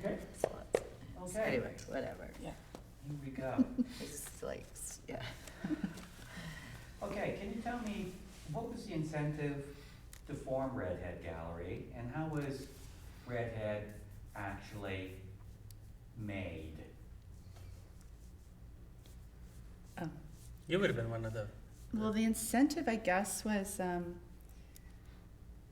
Okay, So it's- okay. Anyway, whatever. Here we go. It's like, yeah. Okay, can you tell me, what was the incentive to form Redhead Gallery, and how was Redhead actually made? Oh. You would have been one of the. Well, the incentive, I guess, was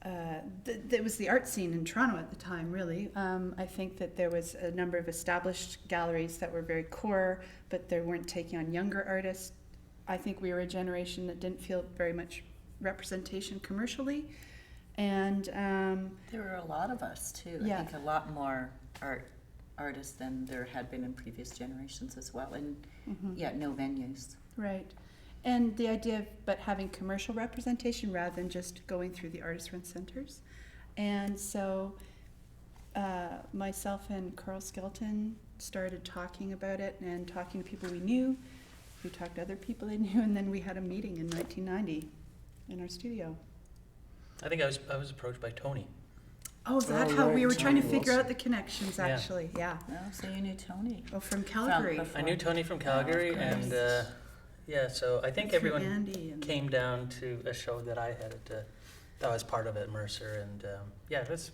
there was the art scene in Toronto at the time, really. I think that there was a number of established galleries that were very core, but they weren't taking on younger artists. I think we were a generation that didn't feel very much representation commercially. And There were a lot of us too. Yeah. I think a lot more artists than there had been in previous generations as well. And yeah, no venues. right. And the idea of but having commercial representation rather than just going through the artist-run centers. And so myself and Carl Skelton started talking about it and talking to people we knew, who talked to other people they knew, and then we had a meeting in 1990 in our studio. I think I was approached by Tony. Oh, is that Oh, how we right, were trying to Tony figure Wilson. out the connections, Yeah. actually? Yeah. Oh, so you knew Tony. Oh, from Calgary. before. I knew Tony from Oh, of Calgary, course. and yeah, so I think Through everyone Andy and came down to a show that I had that was part of it, Mercer, and yeah, it was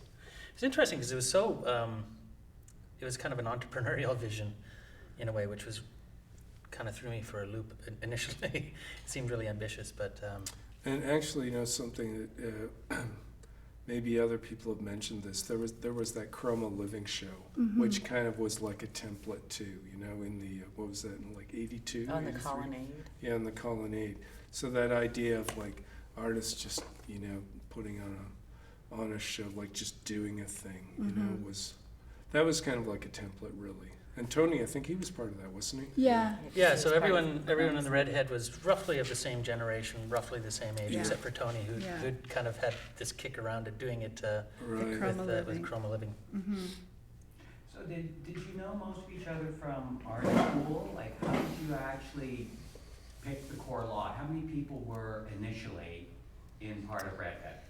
interesting because it was so it was kind of an entrepreneurial vision in a way, which was kind of threw me for a loop initially. It seemed really ambitious, but And actually, something that maybe other people have mentioned this. There was that Chroma Living show, Mm-hmm. which kind of was like a template too. In the what was that in like '82? On the 83? colonnade. Yeah, in the colonnade. So that idea of like artists just putting on a show, like just doing a thing, Mhm. that was kind of like a template, really. And Tony, I think he was part of that, wasn't he? yeah. yeah, It so was part of everyone in the Redhead was roughly of the same generation, roughly the same age, Yeah. except for Tony, Yeah. who'd kind of had this kick around at doing it Right. Chroma with Living. Chroma Living. Mm-hmm. So did you know most of each other from art school? Like, how did you actually pick the core lot? How many people were initially in part of Redhead?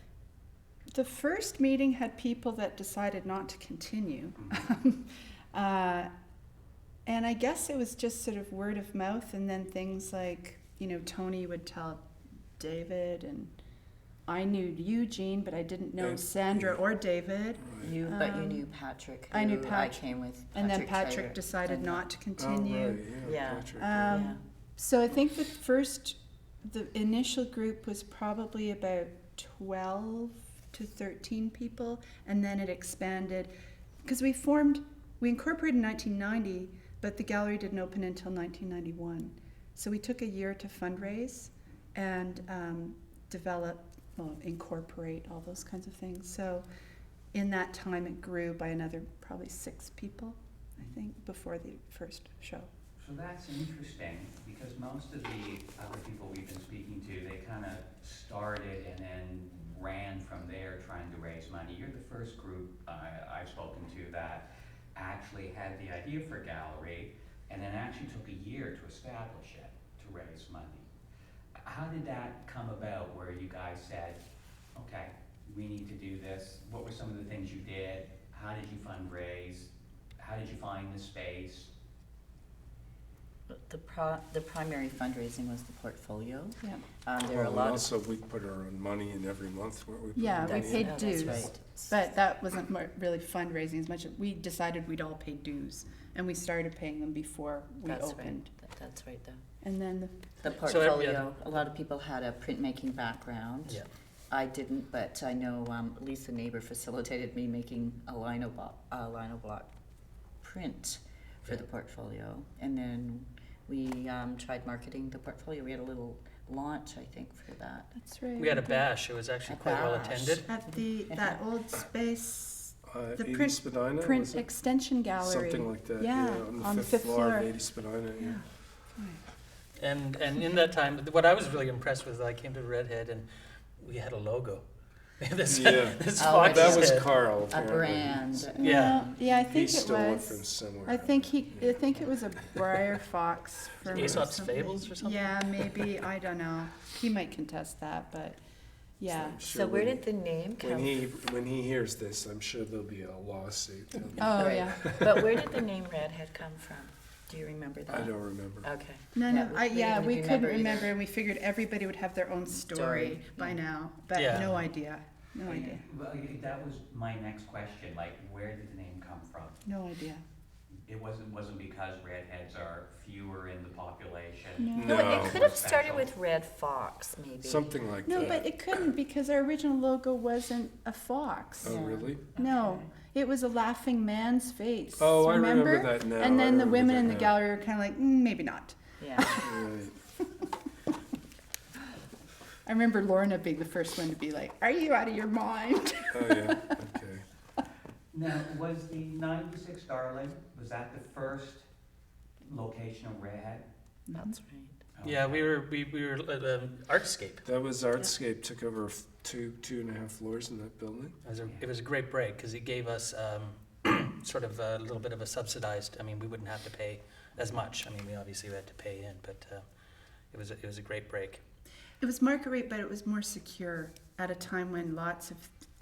The first meeting had people that decided not to continue. And I guess it was just sort of word of mouth, and then things like, Tony would tell David, and I knew Eugene, but I didn't know And- Sandra or David. Right. But you Um, knew Patrick. I knew who Pat- I came with. And then Taylor, Patrick decided and- not to Oh, continue. right, yeah. Yeah. Patrick, Yeah. So I think the initial group was probably about 12 to 13 people, and then it expanded, because we incorporated in 1990, but the gallery didn't open until 1991. So we took a year to fundraise and incorporate all those kinds of things. So in that time it grew by another probably 6 people, I think, before the first show. So that's interesting, because most of the other people we've been speaking to, they kind of started and then ran from there trying to raise money. You're the first group I've spoken to that actually had the idea for a gallery and then actually took a year to establish it, to raise money. How did that come about where you guys said, okay, we need to do this? What were some of the things you did? How did you fundraise? How did you find the space? The primary fundraising was the portfolio. Yeah. There were a Well, lot and of. also we put our own money in every month, weren't we? Put Yeah, our we money in? paid that's dues. right. But that wasn't really fundraising as much as we decided we'd all pay dues, and we started paying them before we That's opened. right. That's right. And then The So, yeah. portfolio. A lot of people had a printmaking background. Yeah. I didn't, but I know Lisa Neighbor facilitated me making a lino block print for Yeah. the portfolio, and then we tried marketing the portfolio. We had a little launch, I think, for that. that's right. We had a bash. It was actually A quite well bash. attended. At that old space, the 80 print- Spadina, print was it? extension gallery. Something like that, Yeah, on the fifth floor of 80 Spadina, yeah. And in that time, what I was really impressed with, I came to Redhead and we had a logo. this Yeah. this Oh, fox That was head. Carl, A apparently. brand. Yeah. Well, yeah, I He think it stole it was. from somewhere. I think it was a Briar Fox from Aesop's something. Fables or something? Yeah, maybe, I don't know. He might contest that, but Yeah. I'm sure So where when did the name come when he hears this, I'm sure there'll be a lawsuit. Oh, Right. yeah. But where did the name Redhead come from? Do you remember that? I don't remember. Okay. No, Yeah, no, we didn't we remember couldn't either. remember, and we figured everybody would have their own story Story, by yeah. now, but Yeah. no idea, no idea, Well, that was my next question, like, where did the name come from? no idea. It wasn't because redheads are fewer in the population. No. No, No. it could have started Special. with Red Fox, maybe. Something like No, that. but it couldn't, because our original logo wasn't a fox. Oh, Yeah. really? No, Okay. it was a laughing man's face. Oh, I remember remember that now. And I then the remember women that in the now. gallery were kind of like, maybe not. Yeah. Right. I remember Lorna being the first one to be like, are you out of your mind? Oh, yeah, okay. Now, was the 96 Darling, was that the first location of Redhead? That's right. Yeah, we were at Artscape. That was Artscape, took over 2.5 floors in that building. It was a great break because it gave us sort of a little bit of a subsidized. I mean, we wouldn't have to pay as much. I mean, we obviously had to pay in, but it was a great break. It was market rate, but it was more secure at a time when lots of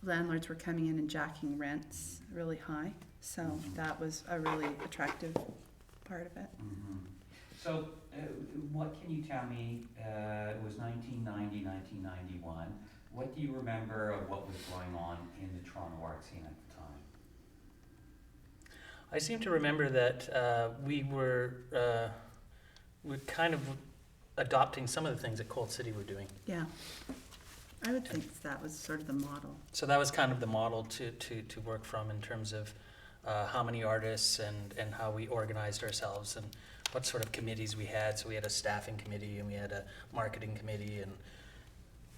landlords were coming in and jacking rents really high. So that was a really attractive part of it. Mhm. So, what can you tell me, it was 1990, 1991, what do you remember of what was going on in the Toronto art scene at the time? I seem to remember that we were kind of adopting some of the things that Cold City were doing. Yeah. I would think that was sort of the model. So that was kind of the model to work from in terms of how many artists and how we organized ourselves and what sort of committees we had. So we had a staffing committee and we had a marketing committee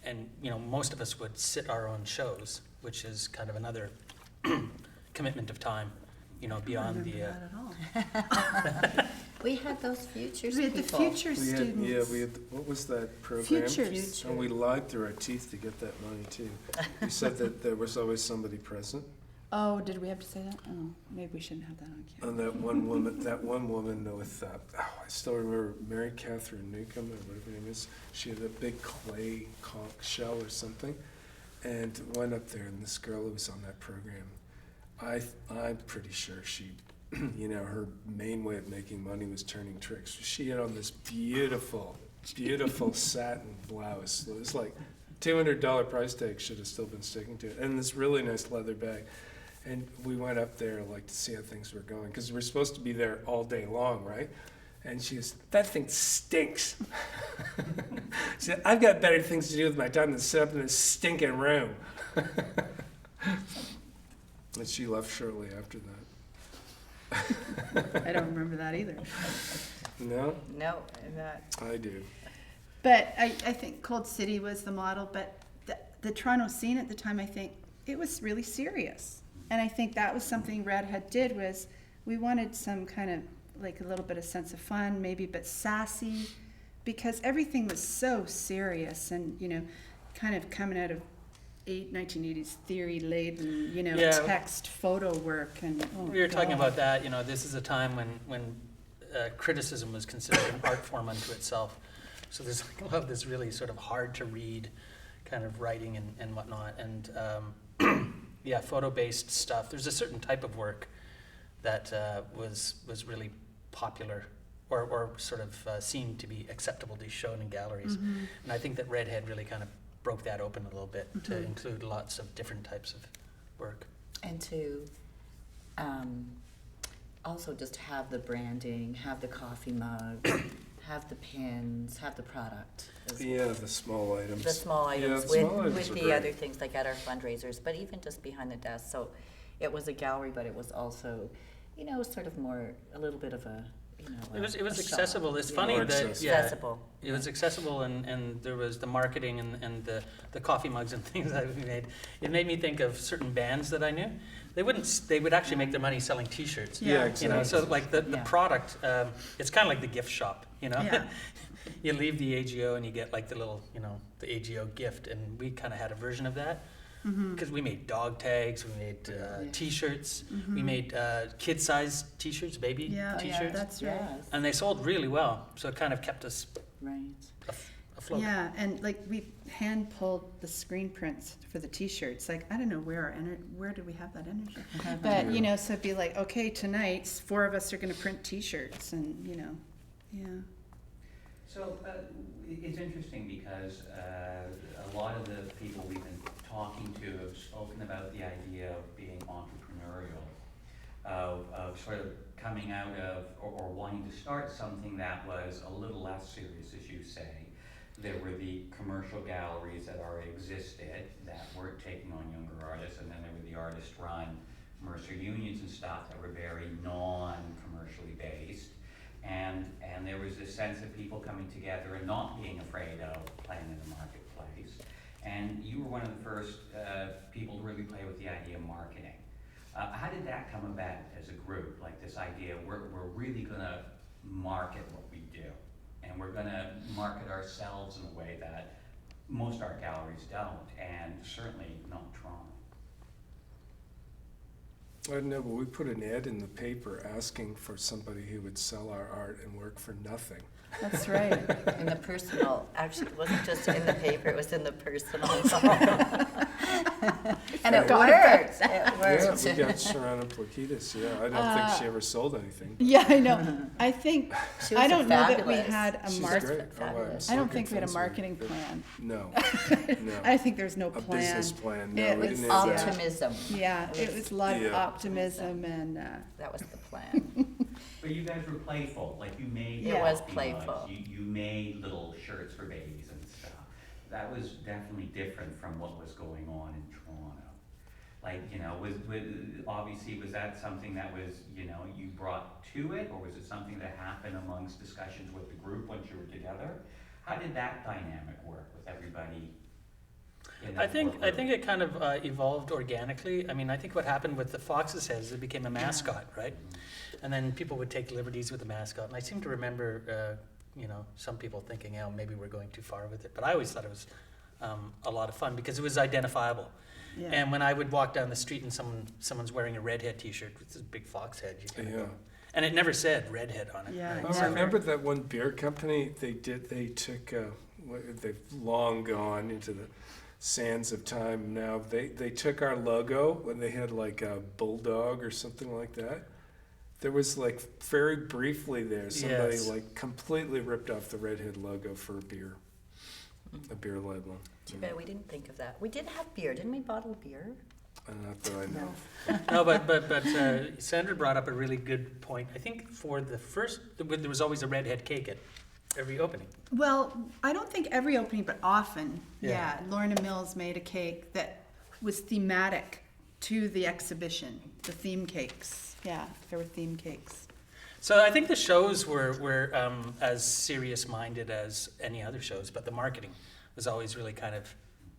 and you know, most of us would sit our own shows, which is kind of another commitment of time, you know, beyond the. I don't remember that at all. We had those futures We had the people. future We had, students. yeah, we had, what was that program? Futures. And we lied through our teeth to get that money too. We said that there was always somebody present. Oh, did we have to say that? Oh, maybe we shouldn't have that on camera. And that one woman with, I still remember Mary Catherine Newcomb, or whatever her name is. She had a big clay conch shell or something, and went up there. And this girl who was on that program, I'm pretty sure she, you know, her main way of making money was turning tricks. She had on this beautiful, beautiful satin blouse. It was like $200 price tag should have still been sticking to it, and this really nice leather bag. And we went up there like to see how things were going because we're supposed to be there all day long, right? And she goes, "That thing stinks." She said, "I've got better things to do with my time than sit up in this stinking room." And she left shortly after that. I don't remember that either. No, No, that, I do. But I think Cold City was the model, but the Toronto scene at the time, I think, it was really serious. And I think that was something Redhead did, was we wanted some kind of, like a little bit of sense of fun, maybe, but sassy, because everything was so serious and, you know, kind of coming out of 1980s theory-laden, you know, Yeah. text photo work and, oh, We were talking God. about that, you know, this is a time when criticism was considered an art form unto itself. So there's like a lot of this really sort of hard to read kind of writing and whatnot. And yeah, photo-based stuff. There's a certain type of work that was really popular or sort of seemed to be acceptable to be shown in galleries. Mhm. And I think that Redhead really kind of broke that open a little bit to Mhm. include lots of different types of work. and to also just have the branding, have the coffee mug, have the pins, have the product. as Yeah, the small items. The small Yeah, items the with, small items with are the great. other things like at our fundraisers, but even just behind the desk. So it was a gallery, but it was also, you know, sort of more, a little bit of a, you know, It was a shop, accessible. It's you funny know, More that accessible. yeah, accessible. it was accessible and there was the marketing and the coffee mugs and things that we made. It made me think of certain bands that I knew. They would actually make their money selling T-shirts. Yeah, Yeah. You know, so exactly. like the Yeah. product, it's kind of like the gift shop, you know? Yeah. You leave the AGO and you get like the little, you know, the AGO gift, and we kind of had a version of that Mhm. because we made dog tags, we made Yeah. T-shirts, Mhm. we made kid-sized T-shirts, baby Yeah, T-shirts, that's right. Yes, and they sold really well. So it kind of kept us right. afloat. Yeah, and like we hand pulled the screen prints for the T-shirts. Like I don't know where did we have that energy? But you know, so it'd be like, okay, tonight 4 of us are going to print T-shirts, and you know, yeah. So it's interesting because a lot of the people we've been talking to have spoken about the idea of being entrepreneurial, of sort of coming out of or wanting to start something that was a little less serious, as you say. There were the commercial galleries that already existed that weren't taking on younger artists, and then there were the artist-run Mercer unions and stuff that were very non-commercially based. And there was this sense of people coming together and not being afraid of playing in the marketplace. And you were one of the first people to really play with the idea of marketing. How did that come about as a group? Like this idea, we're really gonna market what we do. And we're gonna market ourselves in a way that most art galleries don't, and certainly not Toronto. I don't know, but we put an ad in the paper asking for somebody who would sell our art and work for nothing. That's right. In the personal, actually, it wasn't just in the paper, it was in the personal. And it got worked. It Yeah, worked. we got Sharana Plakitis, yeah. I don't think she ever sold anything. Yeah, I know. I think She was I don't know that we fabulous. had a She's market. great. Oh, I'm Fabulous. so I don't good think we had a friends with her. marketing plan. No, no. I think there's no A plan. business plan, no, It we was didn't have that. Optimism. Yeah, it was a lot of Yeah. optimism and That was the plan. But you guys were playful, like you made It was coffee playful. mugs, you made little shirts for babies and stuff. That was definitely different from what was going on in Toronto. Like, you know, obviously, was that something that was, you know, you brought to it, or was it something that happened amongst discussions with the group once you were together? How did that dynamic work with everybody in that I think core group? it kind of evolved organically. I mean, I think what happened with the Fox's Heads, it became a mascot, right? And then people would take liberties with the mascot. And I seem to remember, you know, some people thinking, oh, maybe we're going too far with it. But I always thought it was a lot of fun because it was identifiable. yeah. And when I would walk down the street and someone's wearing a Redhead T-shirt with this big fox head, you kind of Yeah. go, and it never said Redhead on it. Yeah, right? it I never. remember that one beer company, they took, they've long gone into the sands of time now. They took our logo when they had like a bulldog or something like that. There was like very briefly there, somebody Yes. like completely ripped off the Redhead logo for a beer label. Too bad we didn't think of that. We did have beer, didn't we? Bottled beer? Not that I know. No, but Sandra brought up a really good point. I think for the first, there was always a Redhead cake at every opening. Well, I don't think every opening, but often. Yeah. Yeah. Lorna Mills made a cake that was thematic to the exhibition, the theme cakes. Yeah, there were theme cakes. So I think the shows were as serious-minded as any other shows, but the marketing was always really kind of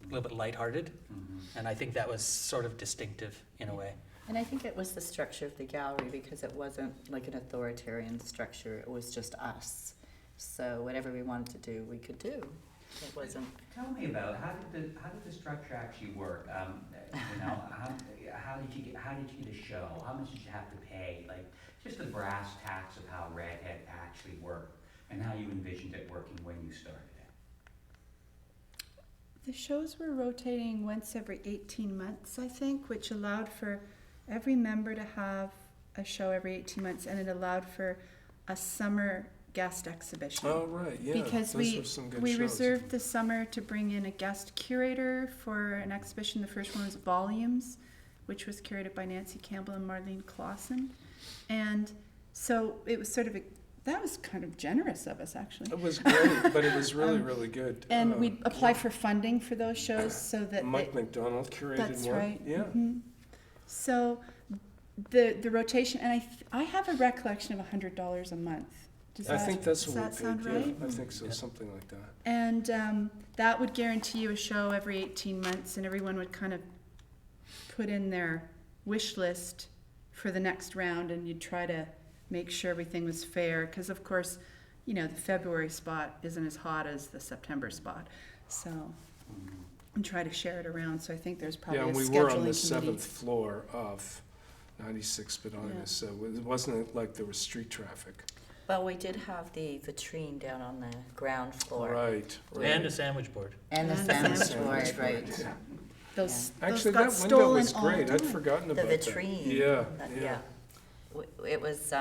a little bit lighthearted, and I think that was sort of distinctive in a way. And I think it was the structure of the gallery because it wasn't like an authoritarian structure. It was just us. So whatever we wanted to do, we could do. It wasn't. Tell me about how did the structure actually work? You know, how did you get a show? How much did you have to pay? Like just the brass tacks of how Redhead actually worked and how you envisioned it working when you started it. The shows were rotating once every 18 months, I think, which allowed for every member to have a show every 18 months, and it allowed for a summer guest exhibition. Oh, right, yeah. Because those were some good we shows. reserved the summer to bring in a guest curator for an exhibition. The first one was Volumes, which was curated by Nancy Campbell and Marlene Clausen. And so it was sort of that was kind of generous of us, actually. It was great, but it was really, really good. And we applied for funding for those shows so that Mike McDonald curated that's one. right. Yeah. Mhm. So the rotation, and I have a recollection of $100 a month. Does I think that's does what that we sound paid. right? Yeah, I think so, Yeah. something like that. And that would guarantee you a show every 18 months, and everyone would kind of put in their wish list for the next round, and you'd try to make sure everything was fair, because of course, you know, the February spot isn't as hot as the September spot, so, and try to share it around. So I think there's probably Yeah, a and we scheduling were on the committee. 7th floor of 96 Spadina, Yeah. so it wasn't like there was street traffic. Well, we did have the vitrine down on the ground floor. Right. And a sandwich board. And the And the sandwich sandwich board, right. Yeah. Those Actually, got that window stolen was all great. the I'd time. forgotten The about that. vitrine. Yeah, that- yeah. It was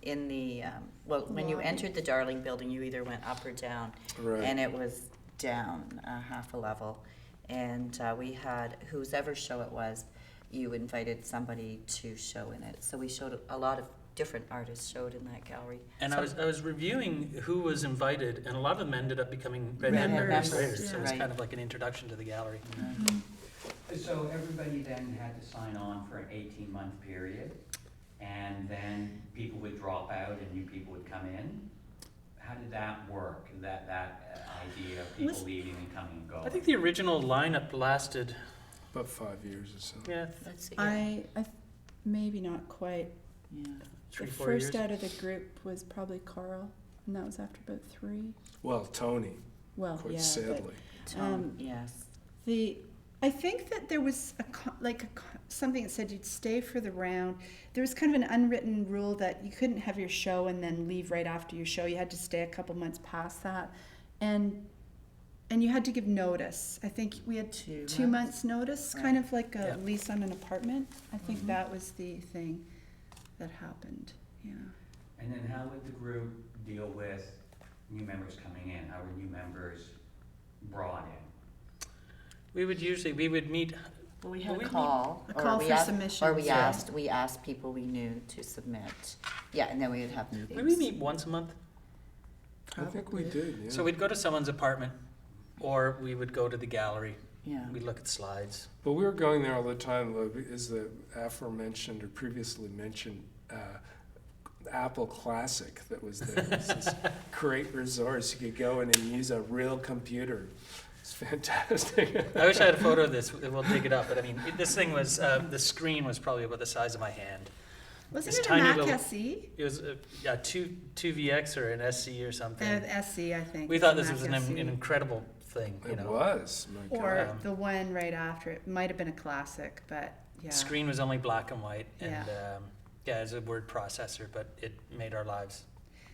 in the, well, when you Lobby. entered the Darling building, you either went up or down. Right. And it was down half a level. And we had, whose ever show it was, you invited somebody to show in it. So we showed, a lot of different artists showed in that gallery. And So- I was reviewing who was invited, and a lot of them ended up becoming Redhead Redhead members members, later. So it yeah. was Right. kind of like an introduction to the gallery. So everybody then had to sign on for an 18-month period, and then people would drop out and new people would come in. How did that work, that idea of people Was- leaving and coming and going? I think the original lineup lasted, About 5 years or so. yeah, Let's see. I maybe not quite. Yeah. three, The 4 years. first out of the group was probably Carl, and that was after about 3. Well, Tony, Well, quite yeah, sadly. Tom, yes. I think that there was something that said you'd stay for the round. There was kind of an unwritten rule that you couldn't have your show and then leave right after your show. You had to stay a couple months past that, and you had to give notice. I think we had 2 2 months notice, kind Right. of like a Yeah. lease on an apartment. I think Mhm. that was the thing that happened. Yeah. And then how would the group deal with new members coming in? How were new members brought in? We would meet, Well, we Well, had a we- call. A or call we for asked- submissions. Or we Yeah. asked people we knew to submit. Yeah, and then we would have meetings. maybe we meet once a month. I think we Probably. did, yeah. So we'd go to someone's apartment, or we would go to the gallery. Yeah. We'd look at slides. But we were going there all the time, though, is the aforementioned or previously mentioned Apple Classic that was there. It was this great resource. You could go in and use a real computer. It's fantastic. I wish I had a photo of this. We'll dig it up. But I mean, this thing was, the screen was probably about the size of my hand. Wasn't This it a tiny Mac little- SE? It was a 2VX or an SC or something. SE, I think. We It's thought a this Mac was an SE. incredible thing, you It know. was, my God. Or Um, the one right after it might have been a classic, but yeah. The screen was only black and white, and Yeah. yeah, it's a word processor, but it made our lives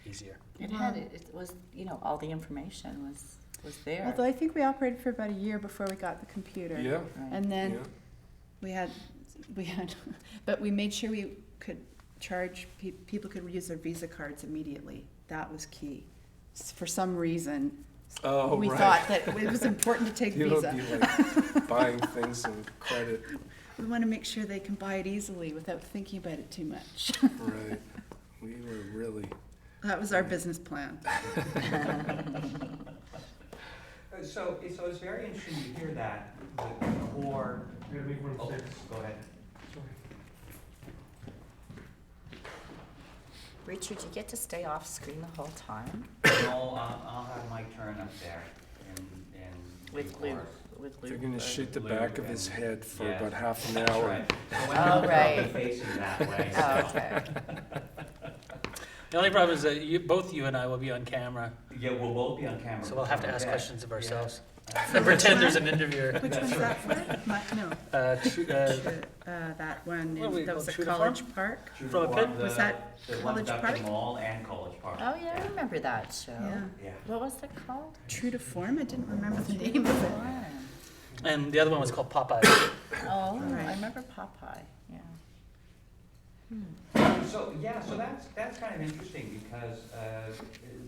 easier. It had, it was, all the information was there. Although I think we operated for about a year before we got the computer. Yeah, Right. And then yeah. we had, but we made sure we could charge, people could use their Visa cards immediately. That was key. For some reason, Oh, we right. thought that it was important to take You don't Visa. be like buying things in credit, We want to make sure they can buy it easily without thinking about it too much. right? We were really, That was our business plan. So it's very interesting to hear that, the core. Oh, go ahead. Richard, you get to stay off screen the whole time No, I'll have my turn up there in with due Lou, course. with Lou. they're gonna or- shoot the Lou back of his and- head for yeah, about half an That's hour. right. So when Oh, I'll be right. facing that way, Oh, so. okay. The only problem is that both you and I will be on camera, Yeah, we'll both be on camera. so we'll have to I ask bet. questions of Yeah. ourselves. That's And pretend there's an interviewer. Which one's that for? No, that one, What do we that call was True at to College Park. True From a to pit? form, Was that the one College up Park? at Mall and College Park. Oh, yeah, I remember that show. Yeah. Yeah. What was it called? True to form, I didn't remember the name of it. And the other one was called Popeye. Oh, Right. I remember Popeye, yeah. So that's kind of interesting because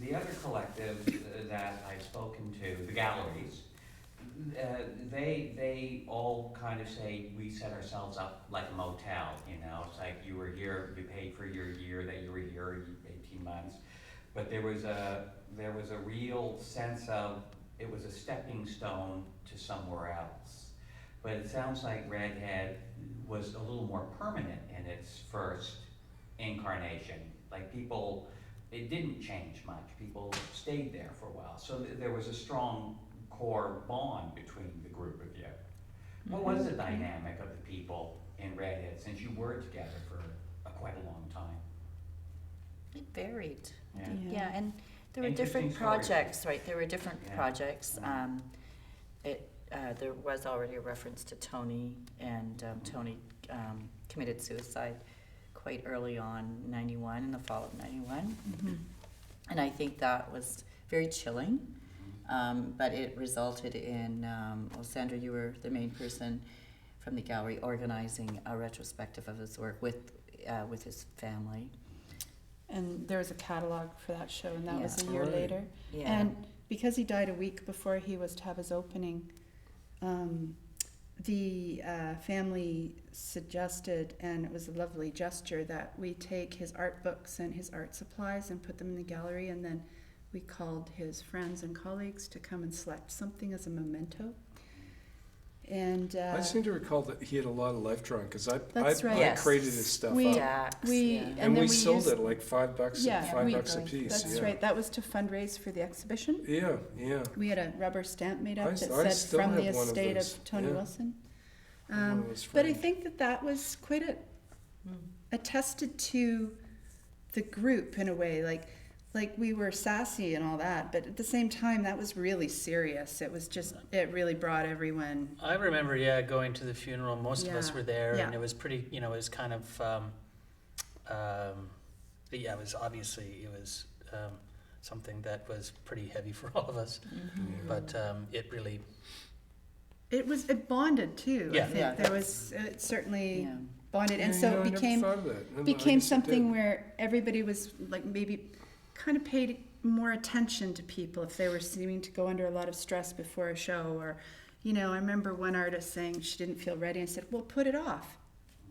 the other collective that I've spoken to, the galleries, they all kind of say we set ourselves up like a motel, it's like you were here, you paid for your year that you were here, 18 months. But there was a real sense of, it was a stepping stone to somewhere else. But it sounds like Redhead was a little more permanent in its first incarnation. Like people, it didn't change much. People stayed there for a while. So there was a strong core bond between the group of you. What was the dynamic of the people in Redhead since you were together for quite a long time? It varied. Yeah. Yeah, and there were Interesting different story. projects, right? There were different Yeah. projects. Mhm. There was already a reference to Tony, and Tony committed suicide quite early on, 91, in the fall of 91. And I think that was very chilling, but it resulted in, well, Sandra, you were the main person from the gallery organizing a retrospective of his work with his family. And there was a catalog for that show, and that was a Yeah. year Right. later. Yeah. And because he died a week before he was to have his opening, the family suggested, and it was a lovely gesture, that we take his art books and his art supplies and put them in the gallery, and then we called his friends and colleagues to come and select something as a memento. And I seem to recall that he had a lot of life drawing, because That's right. I Yes. crated his stuff We- up. Dax, we- yeah. And then we sold used- it like $5, Yeah, $5 a we- piece. that's yeah. right, that was to fundraise for the exhibition. Yeah, yeah. We had a rubber stamp made I up s- that I said still from the have one of estate those, of Tony yeah. Wilson. One of those But I framed. think that was quite Mm. attested to the group in a way, like we were sassy and all that, but at the same time that was really serious. It was just, it really brought everyone. I remember, going to the funeral. Most of us Yeah. were there, Yeah. and it was pretty. It was kind of. It was obviously something that was pretty heavy for all of us, but it really. It bonded too. Yeah. I think Yeah. there was it certainly Yeah. bonded, and Yeah, so you know, it I never became thought of that. No, I became guess it something did. where everybody was like maybe kind of paid more attention to people if they were seeming to go under a lot of stress before a show, or I remember one artist saying she didn't feel ready, and I said, well, put it off,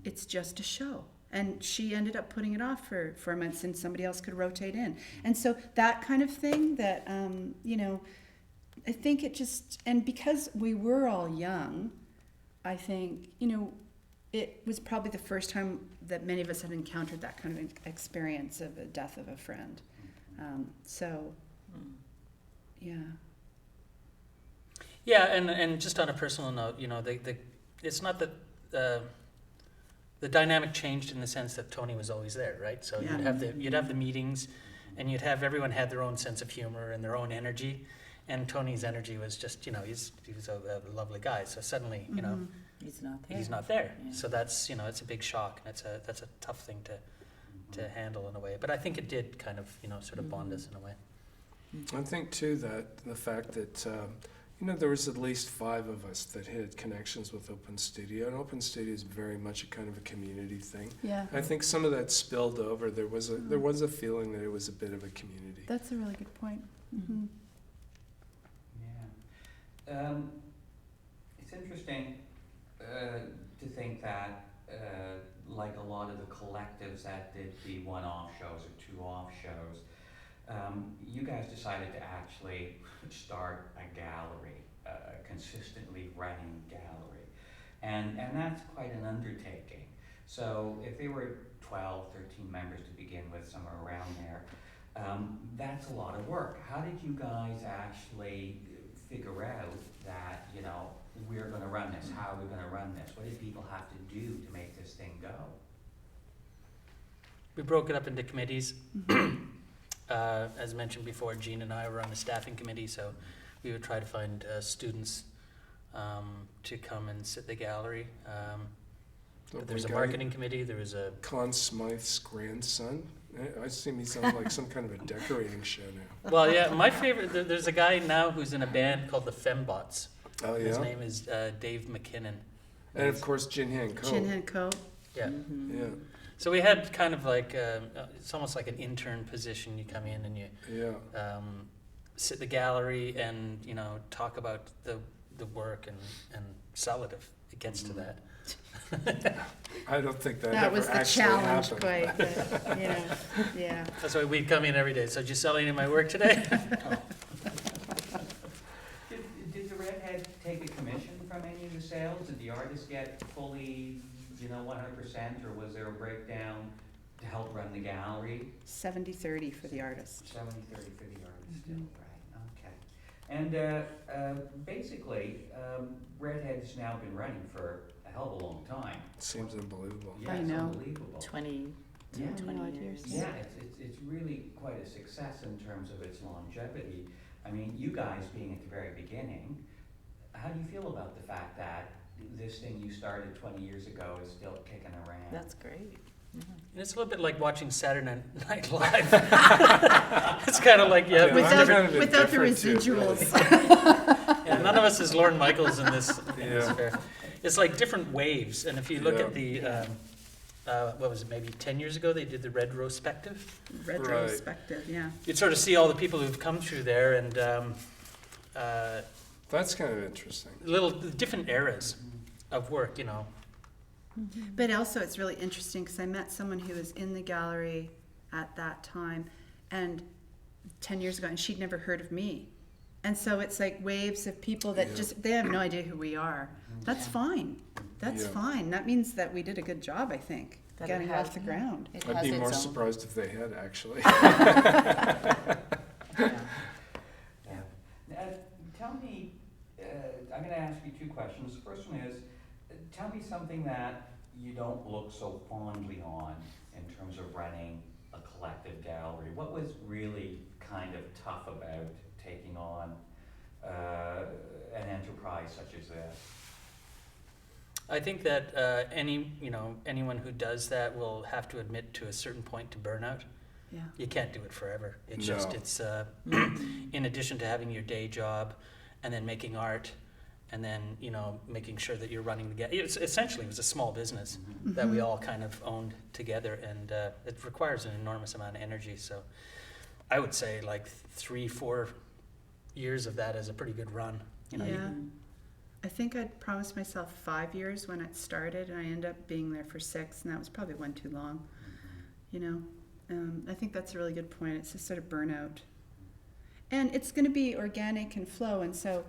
it's just a show. And she ended up putting it off for 4 months, and somebody else could rotate in. And so that kind of thing that I think it just, and because we were all young, I think it was probably the first time that many of us had encountered that kind of experience of the death of a friend. So, yeah. Yeah, and just on a personal note, it's not that the dynamic changed in the sense that Tony was always there, right? So Yeah. you'd have the meetings, and everyone had their own sense of humor and their own energy, and Tony's energy was just he was a lovely guy. So suddenly Mhm. He's not there. he's not there. Yeah. So that's it's a big shock, and that's a tough thing to handle in a way. But I think it did kind of sort of bond us in a way. I think too that the fact that there was at least 5 of us that had connections with Open Studio, and Open Studio is very much a kind of a community thing. Yeah. I think some of that spilled over. There was a feeling that it was a bit of a community. That's a really good point. Mm-hmm. Yeah. It's interesting to think that, like a lot of the collectives that did the one-off shows or two-off shows, you guys decided to actually start a gallery, consistently running gallery. And that's quite an undertaking. So if there were 12, 13 members to begin with, somewhere around there, that's a lot of work. How did you guys actually figure out that, we're gonna run this? How are we gonna run this? What did people have to do to make this thing go? We broke it up into committees. As mentioned before, Jean and I were on the staffing committee, so we would try to find students to come and sit the gallery. Oh, There's a boy, marketing committee. There was a Conn Smythe's grandson. I seem he's on like some kind of a decorating show now. well, yeah. My favorite. There's a guy now who's in a band called the Fembots. Oh His yeah, name is Dave McKinnon. and of course Jin Han Ko. Chin and Co. Yeah. Mhm. Yeah, So we had kind of like it's almost like an intern position. You come in and you yeah. sit in the gallery and talk about the work and sell it if it gets to that. I don't think that, That ever was the actually challenge, happened. quite. But, yeah. That's why we'd come in every day. So did you sell any of my work today? Did the Redhead take a commission from any of the sales? Did the artists get fully, 100%, or was there a breakdown to help run the gallery? 70-30 for the artist. 70-30 for the artist still, Mhm. right, okay. And basically, Redhead's now been running for a hell of a long time. Seems unbelievable. Yeah, I it's know. unbelievable. 20 Yeah. 20 years. Yeah, it's really quite a success in terms of its longevity. I mean, you guys being at the very beginning, how do you feel about the fact that this thing you started 20 years ago is still kicking around? That's great. And it's a little bit like watching Saturday Night Live. It's kind of like, yeah, Yeah, these mine's Without, kind of without the indifferent too, really. residuals. yeah, none of us is Lorne Michaels in this Yeah. fair. It's like different waves, and if you look Yeah. at the, what was it, maybe 10 years ago, they did the retrospective. Retrospective, yeah. You'd sort of see all the people who've come through there, and That's kind of interesting. little different eras of work, you know. But also, it's really interesting because I met someone who was in the gallery at that time, and 10 years ago, and she'd never heard of me. And so it's like waves of people that Yeah. just, they have no idea who we are. That's fine. That's Yeah. fine. That means that we did a good job, I think, That it getting it has- off the ground. It I'd has be its more own- surprised if they had, actually. Yeah. Yeah. Tell me, I'm gonna ask you two questions. The first one is, tell me something that you don't look so fondly on in terms of running a collective gallery. What was really kind of tough about taking on an enterprise such as this? I think that anyone who does that will have to admit to a certain point to burnout. Yeah. You can't do it forever. It's No. just, it's in addition to having your day job and then making art and then, making sure that you're running the essentially it was a small business that we all kind of owned together, and it requires an enormous amount of energy. So I would say like 3-4 years of that is a pretty good run. Yeah. Mhm. I think I'd promised myself 5 years when it started, and I ended up being there for 6, and that was probably one too long. I think that's a really good point. It's just sort of burnout. And it's going to be organic and flow, and so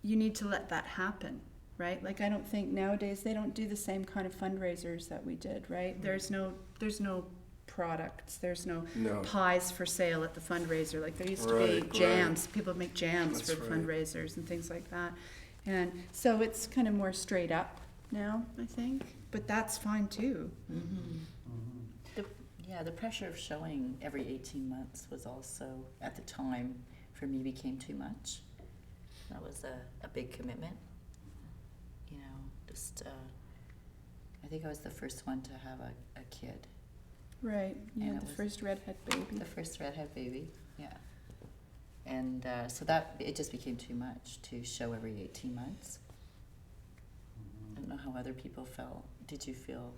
you need to let that happen, right? Like, I don't think nowadays they don't do the same kind of fundraisers that we did, right? There's no products, there's no No. pies for sale at the fundraiser. Like, there used to be Right, jams. People make jams That's for the right. fundraisers and things like that. And so it's kind of more straight up now, I think. But that's fine too. The pressure of showing every 18 months was also, at the time, for me, became too much. That was a big commitment. I think I was the first one to have a kid, Right. You And had it the was- first redhead baby. the first redhead baby, yeah. And so that, it just became too much to show every 18 months. I don't know how other people felt. Did you feel?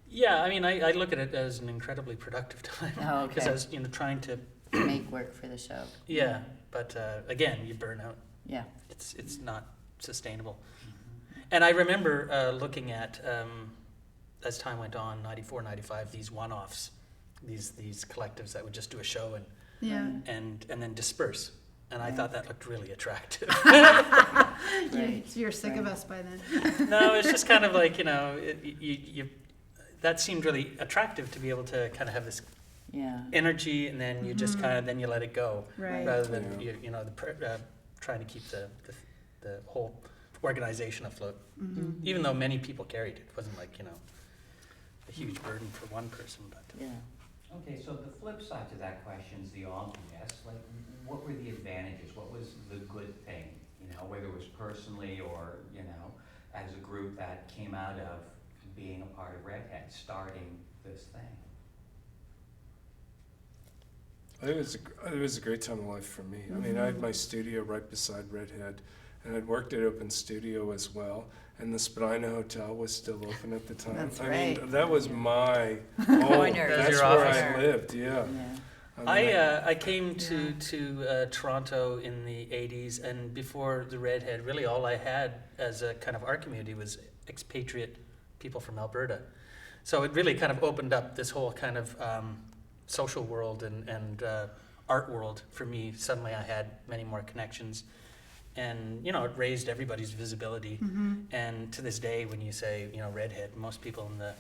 Yeah, I mean, I look at it as an incredibly productive time. Oh, Because okay. I was, trying to, Make work for the show? yeah, but again, you burn out. Yeah. It's not sustainable. And I remember looking at, as time went on, 94, 95, these one-offs, these collectives that would just do a show Yeah. and then disperse. And I Yeah. thought that looked really attractive. Right. You're sick of Right. us by then. No, it's just kind of like, that seemed really attractive to be able to kind of have this Yeah. energy, and then you just Mhm. kind of, then you let it go, Right. rather than, Yeah. trying to keep the whole organization afloat. Mhm. Even though many people carried it, it wasn't like, a huge burden for one person, but. Yeah. Okay, so the flip side to that question is the obvious, like, what were the advantages? What was the good thing? Whether it was personally or, as a group that came out of being a part of Redhead, starting this thing. It was a great time of life for me. I mean, I had my studio right beside Redhead, and I'd worked at Open Studio as well, and the Spadina Hotel was still open at the time. That's I right. mean, that was Yeah. my home. Corner. That's Your where office. I lived, yeah. Yeah. I came to Toronto in the 80s, and before the Redhead, really all I had as a kind of art community was expatriate people from Alberta. So it really kind of opened up this whole kind of social world and art world for me. Suddenly I had many more connections, and it raised everybody's visibility. Mhm. And to this day, when you say Redhead, most people in the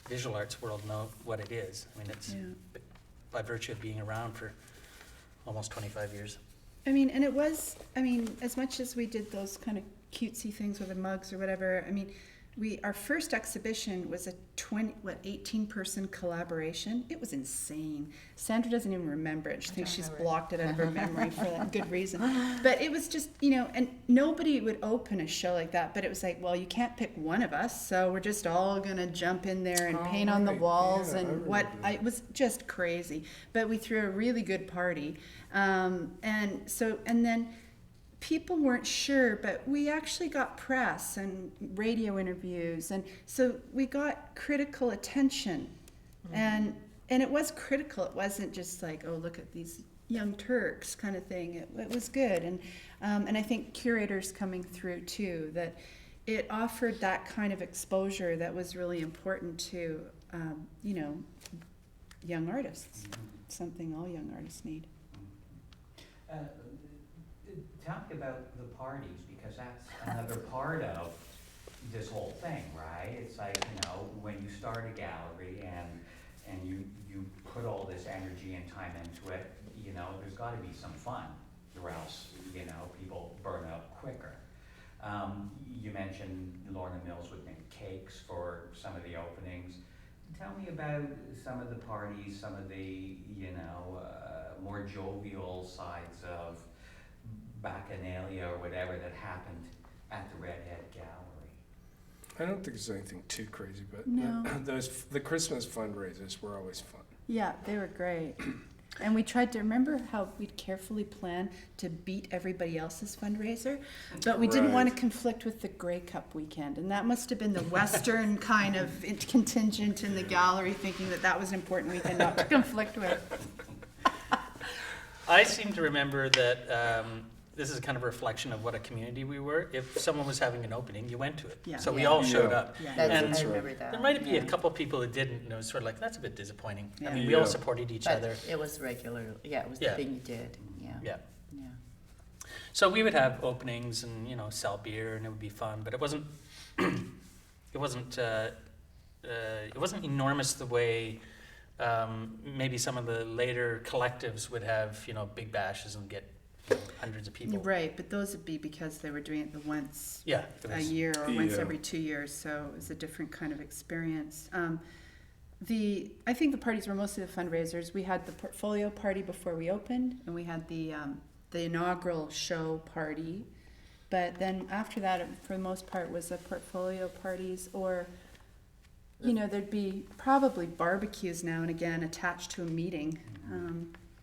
visual arts world know what it is. I mean, it's Yeah. by virtue of being around for almost 25 years. And as much as we did those kind of cutesy things with the mugs or whatever, our first exhibition was a 18-person collaboration. It was insane. Sandra doesn't even remember it. She thinks she's blocked it out of her memory for that good reason. But it was just, and nobody would open a show like that. But it was like, well, you can't pick one of us, so we're just all gonna jump in there and paint on the right. walls Yeah, I and remember it was just crazy. But we threw a really good party, and then. People weren't sure, but we actually got press and radio interviews, and so we got critical attention, and it was critical. It wasn't just like, oh, look at these young Turks kind of thing. It was good, and I think curators coming through too, that it offered that kind of exposure that was really important to young artists, something all young artists need. Tell me about the parties, because that's another part of this whole thing, right? It's like, when you start a gallery and you put all this energy and time into it, there's gotta be some fun, or else, people burn out quicker. You mentioned Lorna Mills would make cakes for some of the openings. Tell me about some of the parties, some of the, more jovial sides of Bacchanalia or whatever that happened at the Redhead Gallery. I don't think there's anything too crazy, but No. the Christmas fundraisers were always fun. Yeah, they were great. And we tried to remember how we'd carefully plan to beat everybody else's fundraiser, but we didn't want to Right. conflict with the Grey Cup weekend. And that must have been the Western kind of contingent in the gallery thinking that was an important weekend not to conflict with. I seem to remember that this is kind of a reflection of what a community we were. If someone was having an opening, you went to it. Yeah. So we Yeah. all showed Yeah. up. Yeah. That's, And I That's remember right. that. There might be yeah. a couple people that didn't, and it was sort of like, that's a bit disappointing. Yeah. I mean, we all Yeah. supported each But other. it was regular, it was Yeah. the thing you did, yeah. Yeah. Yeah. So we would have openings and, sell beer, and it would be fun, but it wasn't, it wasn't enormous the way maybe some of the later collectives would have, big bashes and get hundreds of people. Right, but those would be because they were doing it the once Yeah, it a was, year or once Yeah. every 2 years, so it was a different kind of experience. I think the parties were mostly the fundraisers. We had the portfolio party before we opened, and we had the inaugural show party. But then after that, for the most part, was the portfolio parties, or there'd be probably barbecues now and again attached to a meeting.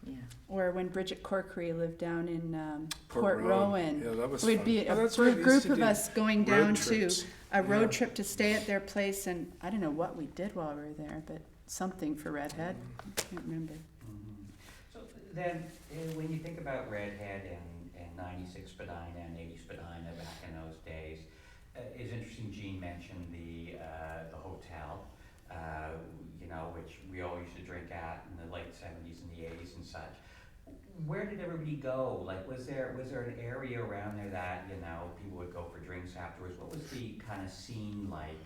Yeah. Or when Bridget Corkery lived down in Port Port Rowan. Rowan. Yeah, that was We'd fun. be Oh, a that's right, we used group to of do us going road down to trips. a road Yeah. trip to stay at their place, and I don't know what we did while we were there, but something for Redhead. I can't remember. So then, when you think about Redhead and 96 Spadina and 80 Spadina back in those days, it's interesting Jean mentioned the hotel, which we all used to drink at in the late 70s and the 80s and such. Where did everybody go? Like, was there an area around there that, people would go for drinks afterwards? What was the kind of scene like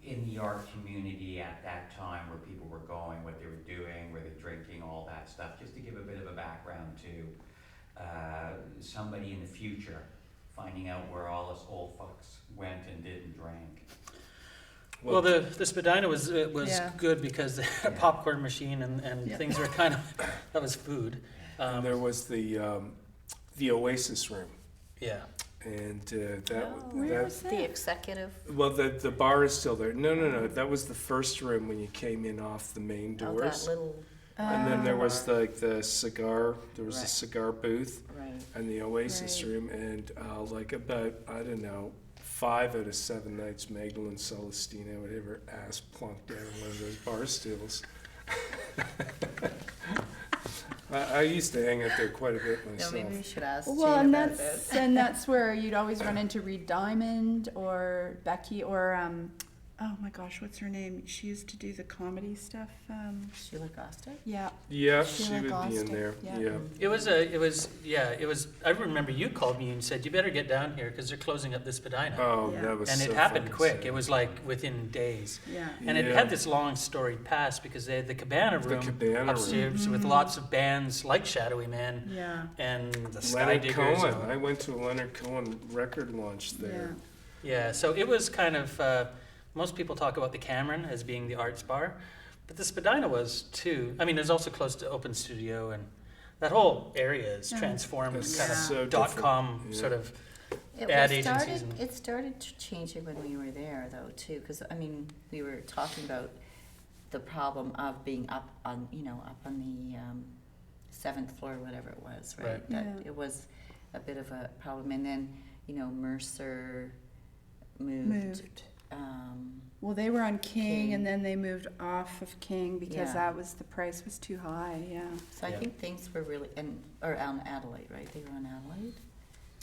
in the art community at that time, where people were going, what they were doing, were they drinking, all that stuff? Just to give a bit of a background to somebody in the future finding out where all us old fucks went and did and drank. well, the Spadina was Yeah. good because they had a popcorn machine and Yeah. things were kind of, that was food. And there was the Oasis room, Yeah. and Where was The that? executive, well, the bar is still there. No, that was the first room when you came in off the main oh, doors. that little, And then there was Bar. the cigar. There was a Right. cigar booth right. and the Oasis Right. room, and about I don't know, 5 out of 7 nights, Magdalene Celestina would have her ass plunked down one of those bar stools. I used to hang out there quite a bit No, myself. maybe we should ask Well, Jean and about that's this. and that's where you'd always run into Reed Diamond or Becky or oh my gosh, what's her name? She used to do the comedy stuff. Sheila Gostick? Yeah. Yeah, Sheila she would be in Gostick, there. yeah. Yeah. It was, I remember you called me and said, you better get down here because they're closing up the Spadina. Oh, Yeah. that was And so it happened fucking quick. sad. It was like within days. Yeah. And it Yeah. had this long storied past because they had the cabana The room cabana room. upstairs with lots of bands like Shadowy Man Yeah. and the Sky Leonard Diggers. Cohen. I went to a Leonard Cohen record launch there. Yeah, so it was kind of, most people talk about the Cameron as being the arts bar, but the Spadina was too. I mean, it's also close to Open Studio, and that whole area is Yeah. transformed, It's kind of so .com different, sort yeah. of. It ad was agencies started, and- it started changing when we were there though too, because I mean, we were talking about the problem of being up on, up on the 7th floor, whatever it was, right? Right. That Yeah. it was a bit of a problem, and then, Mercer moved. Well, they were on King, King. and then they moved off of King because Yeah. the price was too high, yeah. So I Yeah. think things were really, or on Adelaide, right? They were on Adelaide?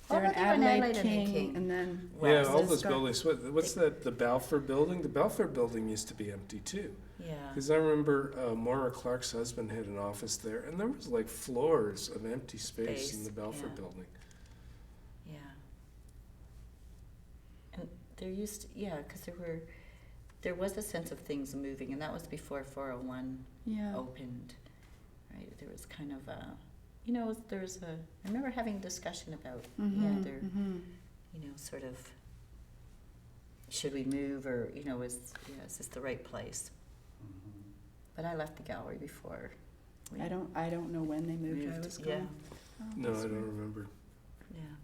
They're Oh, in they were in Adelaide, Adelaide and then King, King. and then. Well, Yeah, so all it's those got- buildings, what's that, the Balfour Building? The Balfour Building used to be empty too. Yeah. Because I remember Maura Clark's husband had an office there, and there was like floors of empty space in Space, the Balfour yeah. Building. Yeah. And there used, because there was a sense of things moving, and that was before 401 Yeah. opened, right? There was kind of a, I remember having a discussion about, Mhm, there, mhm. sort of, should we move, or, is this the right place? Mhm. But I left the gallery before. we I don't know when they moved. I was Yeah, gone. Oh, No, that's I don't weird. remember. yeah.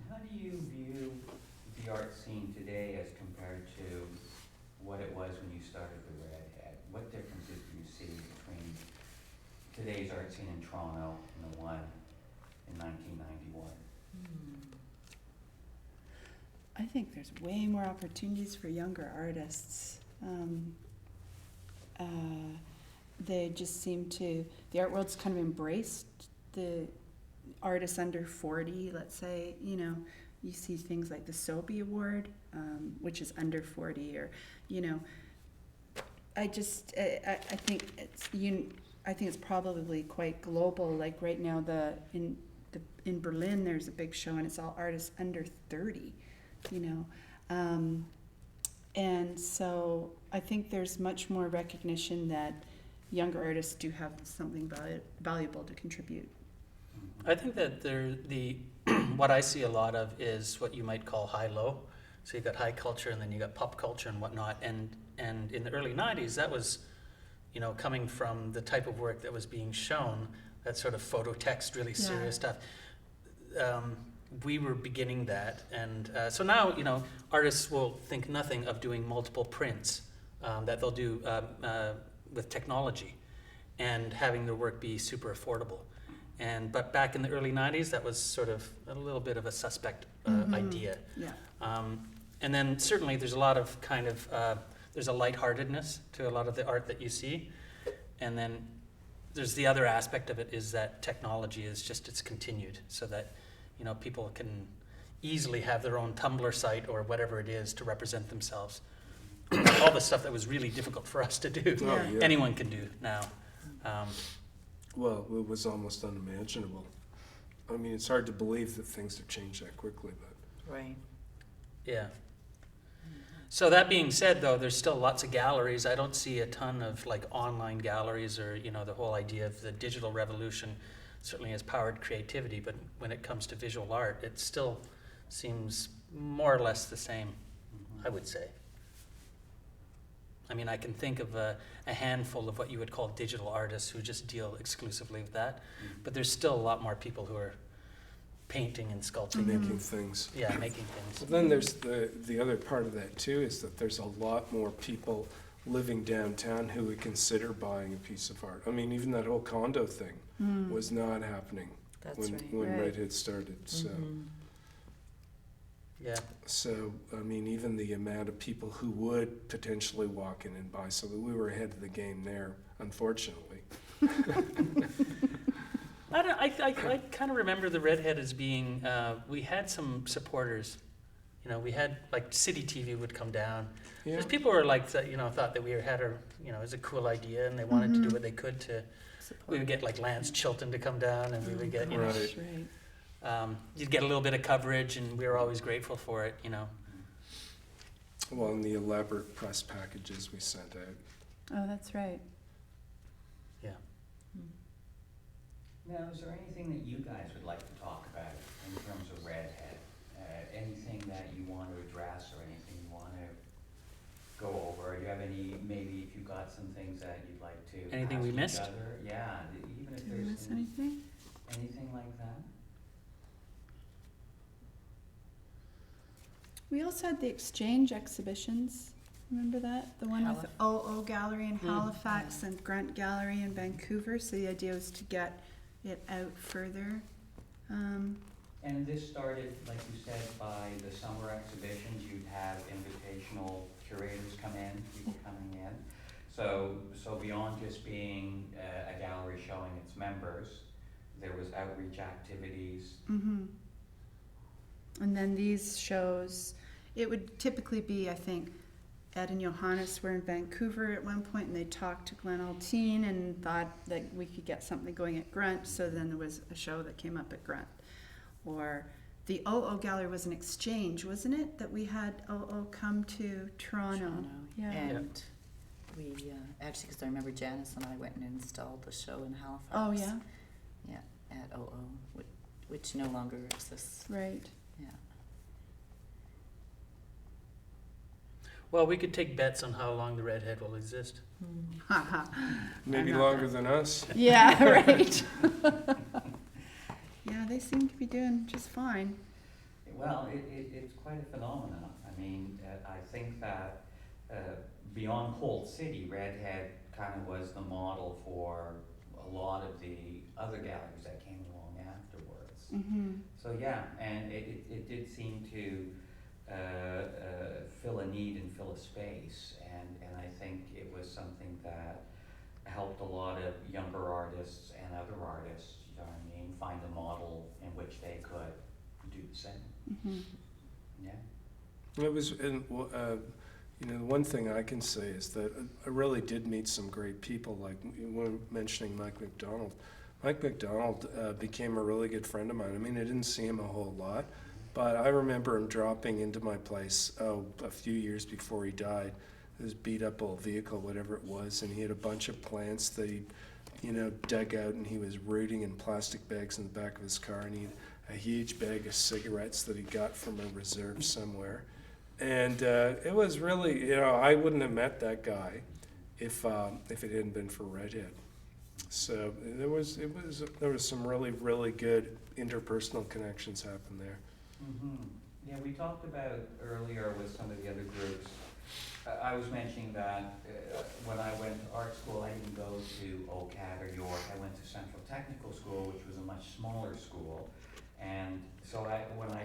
How do you view the art scene today as compared to what it was when you started the Redhead? What differences do you see between today's art scene in Toronto and the one in 1991? I think there's way more opportunities for younger artists. They just seem to, the art world's kind of embraced the artists under 40, let's say, you see things like the Sobey Award, which is under 40, or, I think I think it's probably quite global. Like right now, in Berlin, there's a big show, and it's all artists under 30, and so I think there's much more recognition that younger artists do have something valuable to contribute. I think that what I see a lot of is what you might call high-low. So you've got high culture, and then you got pop culture and whatnot. And in the early 90s, that was, coming from the type of work that was being shown, that sort of photo text, really serious stuff. We were beginning that. And so now, artists will think nothing of doing multiple prints that they'll do with technology and having their work be super affordable. But back in the early 90s, that was sort of a little bit of a suspect idea. Yeah. And then certainly there's a lot of there's a lightheartedness to a lot of the art that you see. And then there's the other aspect of it is that technology it's continued so that, people can easily have their own Tumblr site or whatever it is to represent themselves. All the stuff that was really difficult for us to do, Oh, yeah. anyone can do now. Well, it was almost unimaginable. I mean, it's hard to believe that things have changed that quickly, but Right. Yeah. So that being said, though, there's still lots of galleries. I don't see a ton of online galleries or, the whole idea of the digital revolution certainly has powered creativity, but when it comes to visual art, it still seems more or less the same, I would say. I mean, I can think of a handful of what you would call digital artists who just deal exclusively with that, but there's still a lot more people who are painting and sculpting. making things. Yeah, making things. Well, then there's the other part of that too, is that there's a lot more people living downtown who would consider buying a piece of art. I mean, even that whole condo thing was not happening That's when right. when Right. Redhead started. So, Yeah. so I mean, even the amount of people who would potentially walk in and buy something, we were ahead of the game there, unfortunately. I kind of remember the Redhead as being, we had some supporters. We had, City TV would come down. Yeah. There's people who were thought that we had it was a cool idea, and they wanted to do what they could to, we would get Lance Chilton to come down, and we would get, Right. That's right. you'd get a little bit of coverage, and we were always grateful for it, Well, and the elaborate press packages we sent out. Oh, that's right. Now, is there anything that you guys would like to talk about in terms of Redhead? anything that you want to address or anything you want to go over? Do you have any, maybe if you got some things that you'd like to Anything ask we each missed? other? Yeah, even if Did I there's miss some- anything? anything like that? We also had the exchange exhibitions. Remember that? The one with the OO Gallery in Halifax and Grunt Gallery in Vancouver. So the idea was to get it out further. And this started, like you said, by the summer exhibitions. You'd have invitational curators come in, people coming in. So beyond just being a gallery showing its members, there was outreach activities. Mm-hmm. And then these shows, it would typically be, I think, Ed and Johannes were in Vancouver at one point, and they talked to Glenn Alteen and thought that we could get something going at Grunt, so then there was a show that came up at Grunt. Or the OO Gallery was an exchange, wasn't it? That we had OO come to Toronto. Yeah. And we, actually, because I remember Janice and I went and installed the show in Halifax. Oh, yeah? Yeah, at OO, which no longer exists. Right. Yeah. Well, we could take bets on how long the Redhead will exist. Maybe I'm not longer than us. Yeah, right. Yeah, they seem to be doing just fine. Well, it's quite a phenomenon. I mean, I think that beyond Holt City, Redhead kind of was the model for a lot of the other galleries that came along afterwards. Mm-hmm. So yeah, and it did seem to fill a need and fill a space, and I think it was something that helped a lot of younger artists and other artists, you know what I mean, find a model in which they could do the same. Mm-hmm. Yeah. It was, and, you know, the one thing I can say is that I really did meet some great people, like you were mentioning Mike McDonald. Mike McDonald became a really good friend of mine. I mean, I didn't see him a whole lot, but I remember him dropping into my place a few years before he died. His beat up old vehicle, whatever it was, and he had a bunch of plants that he, you know, dug out, and he was rooting in plastic bags in the back of his car, and he had a huge bag of cigarettes that he got from a reserve somewhere. And it was really, you know, I wouldn't have met that guy if it hadn't been for Redhead. So there was some really good interpersonal connections happen there. Mm-hmm. Yeah, we talked about earlier with some of the other groups. I was mentioning that when I went to art school, I didn't go to OCAD or York. I went to Central Technical School, which was a much smaller school. And so when I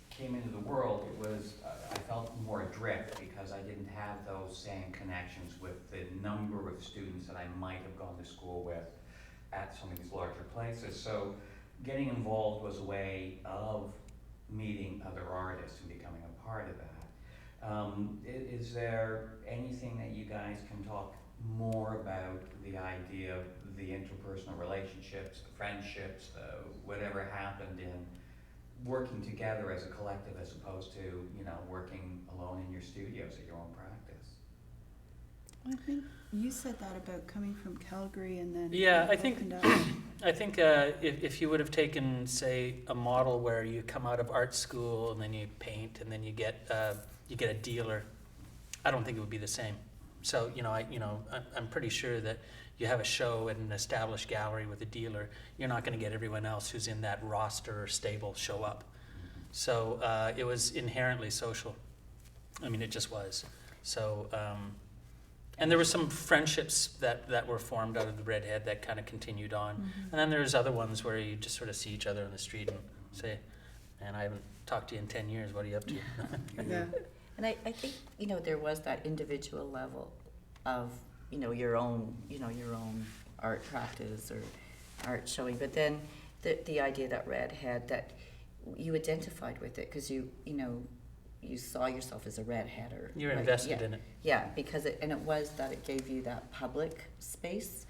came into the world, it was, I felt more adrift because I didn't have those same connections with the number of students that I might have gone to school with at some of these larger places. So getting involved was a way of meeting other artists and becoming a part of that. Is there anything that you guys can talk more about the idea of the interpersonal relationships, the friendships, whatever happened in working together as a collective as opposed to, you know, working alone in your studios at your own practice? I think you said that about coming from Calgary and then Yeah, I think opened up. I think if you would have taken, say, a model where you come out of art school and then you paint and then you get a dealer, I don't think it would be the same. So I'm pretty sure that you have a show at an established gallery with a dealer, you're not going to get everyone else who's in that roster or stable show up. So it was inherently social. I mean, it just was. So. And there were some friendships that were formed out of the Redhead that kind of continued on. Mm-hmm. And then there's other ones where you just sort of see each other on the street and say, man, I haven't talked to you in 10 years, what are you up to? Yeah. And I think, you know, there was that individual level of, you know, your own art practice or art showing, but then the idea that Redhead, that you identified with it because you saw yourself as a redheader. You're right? invested in it. Yeah, because it was that it gave you that public space,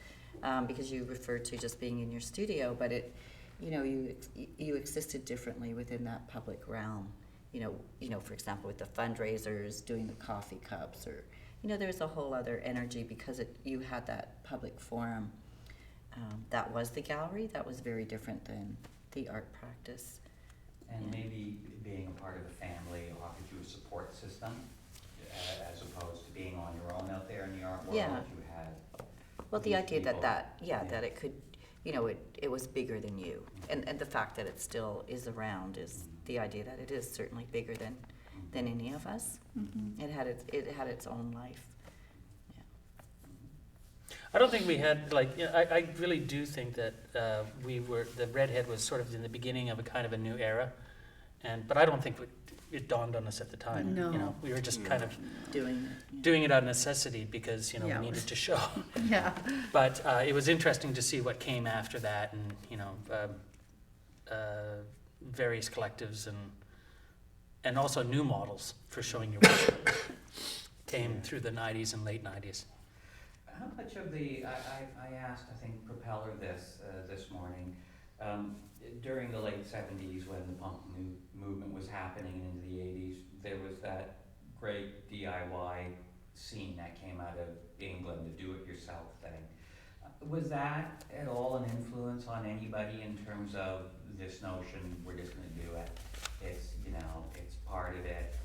because you referred to just being in your studio, but it, you know, you existed differently within that public realm. You know, for example, with the fundraisers, doing the coffee cups, or, you know, there's a whole other energy because you had that public forum. That was the gallery. That was very different than the art practice. And maybe being a part of a family offered you a support system, as opposed to being on your own out there in the art world. Yeah. You had Well, the these idea people. that, Yeah. that it could, it was bigger than you. And the fact that it still is around is the idea that it is certainly bigger than any of us. Mhm. It had its own life. I don't think we had, like, I really do think that the Redhead was sort of in the beginning of a kind of a new era. But I don't think it dawned on us at the time. No. We were just kind of Doing it. Yeah. doing it out of necessity because, Yeah. we needed to show. Yeah. But it was interesting to see what came after that, and various collectives and also new models for showing your work came through the 90s and late 90s. How much of I asked, I think, Propeller this morning, during the late 70s when the punk movement was happening into the 80s, there was that great DIY scene that came out of England, the do-it-yourself thing. Was that at all an influence on anybody in terms of this notion, we're just gonna do it, it's, it's part of it,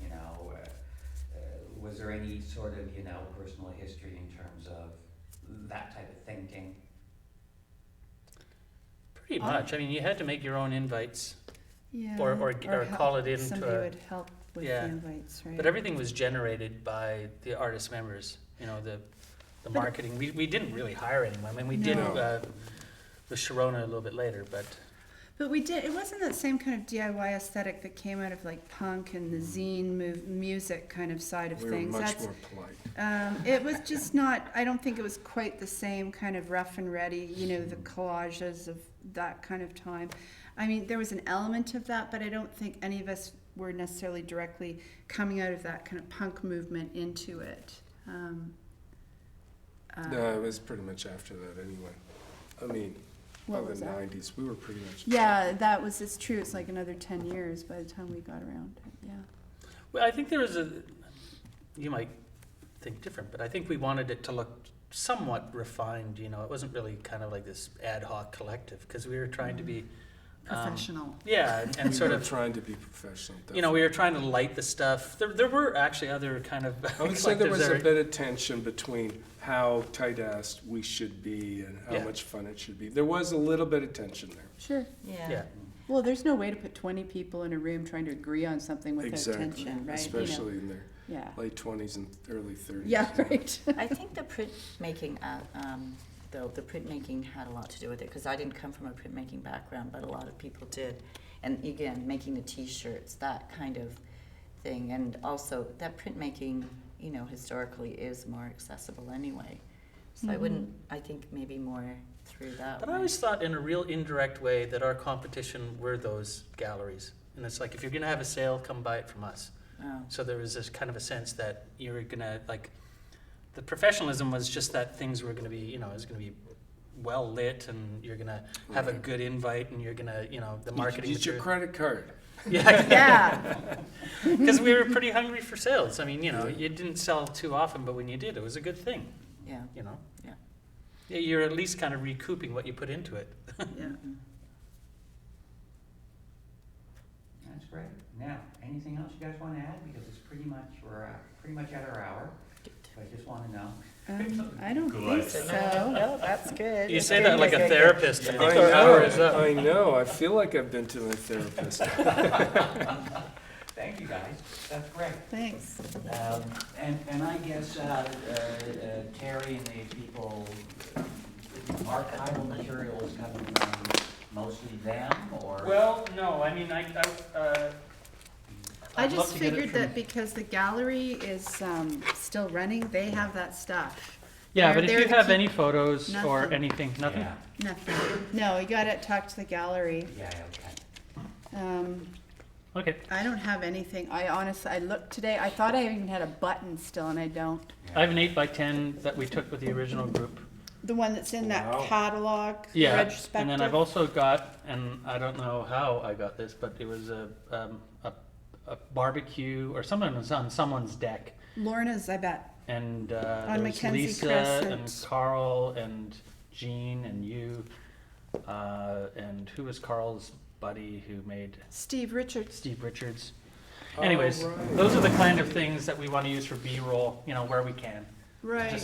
was there any sort of, personal history in terms of that type of thinking? Pretty much. I mean, you had to make your own invites, Yeah. or call it into somebody a- would help with Yeah. the invites, right? but everything was generated by the artist members. The marketing. We didn't really hire anyone. I mean, we did No. with Sharona a little bit later, but But we did. It wasn't that same kind of DIY aesthetic that came out of like punk and the zine music kind of side of We were things. much more polite. It was just not. I don't think it was quite the same kind of rough and ready. The collages of that kind of time. I mean, there was an element of that, but I don't think any of us were necessarily directly coming out of that kind of punk movement into it. No, it was pretty much after that anyway. I mean, What by was the that? 90s, we were pretty much. Yeah, it's true. It's like another 10 years by the time we got around to it. Yeah. well, I think there was you might think different, but I think we wanted it to look somewhat refined. It wasn't really kind of like this ad hoc collective because we were trying to be Professional. Yeah, and We sort were of. trying to be professional. We were trying to light the stuff. There were actually other kind of I would say there collectives was a that bit of tension between how tight-assed we should be and how Yeah. much fun it should be. There was a little bit of tension there. Sure. yeah. Well, there's no way to put 20 people in a room trying to agree on something without Exactly, tension, right? especially in their Yeah. late 20s and early 30s. Yeah, right. I think the printmaking, the printmaking had a lot to do with it, because I didn't come from a printmaking background, but a lot of people did. And again, making the T-shirts, that kind of thing, and also that printmaking, historically is more accessible anyway. So I think maybe more through that But way. I always thought in a real indirect way that our competition were those galleries. And it's like, if you're going to have a sale, come buy it from us. Oh. So there was this kind of a sense that you were going to, the professionalism was just that things were going to be, it was going to be well lit, and you're going to have a good invite, and you're going to, the marketing Use your material. credit card. Yeah, Yeah. because we were pretty hungry for sales. I mean, you didn't sell too often, but when you did, it was a good thing, Yeah. Yeah, Yeah. you're at least kind of recouping what you put into it. Yeah. That's great. Now, anything else you guys want to add? Because it's we're pretty much at our hour. I just want to know. I don't think so. No, that's good. You That's say good. that like a Good, good. therapist. I I think our hour is know, up. I know. I feel like I've been to my therapist. Thank you, guys. That's great. Thanks. And I guess Terry and the people, archival material is coming from mostly them, or? Well, no, I mean, I I'd love just to get it figured from- that because the gallery is still running, they have that stuff. Yeah, They're but if there you to have keep any photos or nothing. anything, nothing? Yeah, Nothing. No, you got to talk to the gallery. yeah, okay. Okay. I don't have anything. I looked today. I thought I even had a button still, and I don't. I have an 8x10 that we took with the original group. The one that's in that Wow. catalog Yeah, retrospective. and then I've also got, and I don't know how I got this, but it was a barbecue or someone was on someone's deck, Lorna's, I bet. and On there was Mackenzie Lisa Crescent. and Carl and Jean and you, and who was Carl's buddy who made Steve Richards. Steve Richards. Oh, Anyways, right. those are the kind of things that we want to use for B-roll, you know, where we can. Right. Just